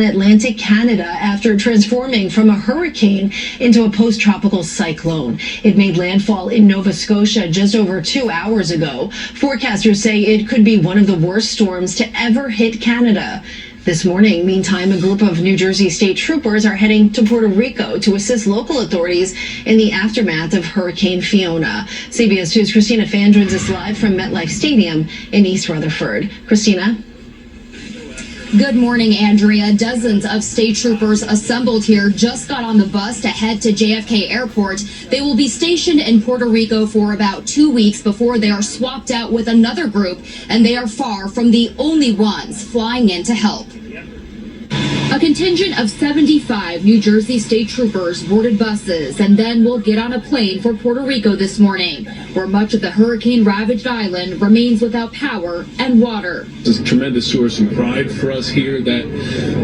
Atlantic Canada after transforming from a hurricane into a post-tropical cyclone. It made landfall in Nova Scotia just over 2 hours ago. Forecasters say it could be one of the worst storms to ever hit Canada. This morning, meantime, a group of New Jersey state troopers are heading to Puerto Rico to assist local authorities in the aftermath of Hurricane Fiona. CBS 2's Christina Fan joins us live from MetLife Stadium in East Rutherford. Christina? Good morning, Andrea. Dozens of state troopers assembled here just got on the bus to head to JFK Airport. They will be stationed in Puerto Rico for about 2 weeks before they are swapped out with another group, and they are far from the only ones flying in to help. A contingent of 75 New Jersey state troopers boarded buses and then will get on a plane for Puerto Rico this morning, where much of the hurricane-ravaged island remains without power and water. It's a tremendous source of pride for us here that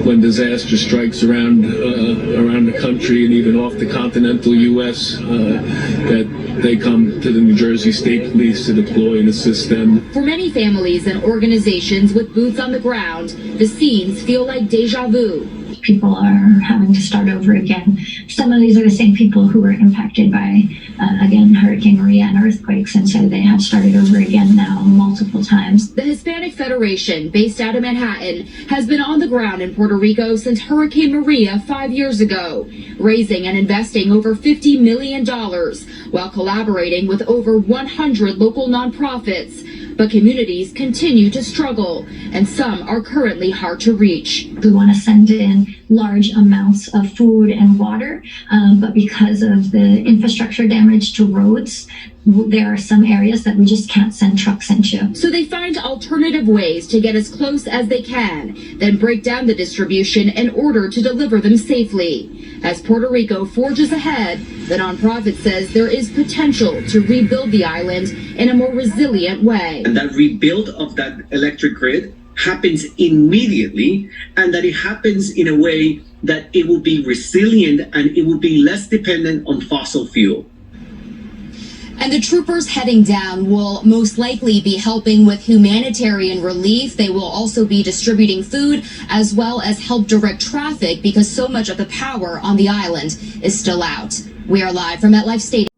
when disaster strikes around the country and even off the continental U.S., that they come to the New Jersey State Police to deploy and assist them. For many families and organizations with boots on the ground, the scenes feel like deja vu. People are having to start over again. Some of these are the same people who were impacted by, again, Hurricane Maria and earthquakes, and so they have started over again now multiple times. The Hispanic Federation, based out of Manhattan, has been on the ground in Puerto Rico since Hurricane Maria 5 years ago, raising and investing over $50 million while collaborating with over 100 local nonprofits. But communities continue to struggle, and some are currently hard to reach. We want to send in large amounts of food and water, but because of the infrastructure damage to roads, there are some areas that we just can't send trucks into. So they find alternative ways to get as close as they can, then break down the distribution in order to deliver them safely. As Puerto Rico forges ahead, the nonprofit says there is potential to rebuild the island in a more resilient way. And that rebuild of that electric grid happens immediately, and that it happens in a way that it will be resilient and it will be less dependent on fossil fuel. And the troopers heading down will most likely be helping with humanitarian relief. They will also be distributing food as well as help direct traffic because so much of the power on the island is still out. We are live from MetLife Stadium.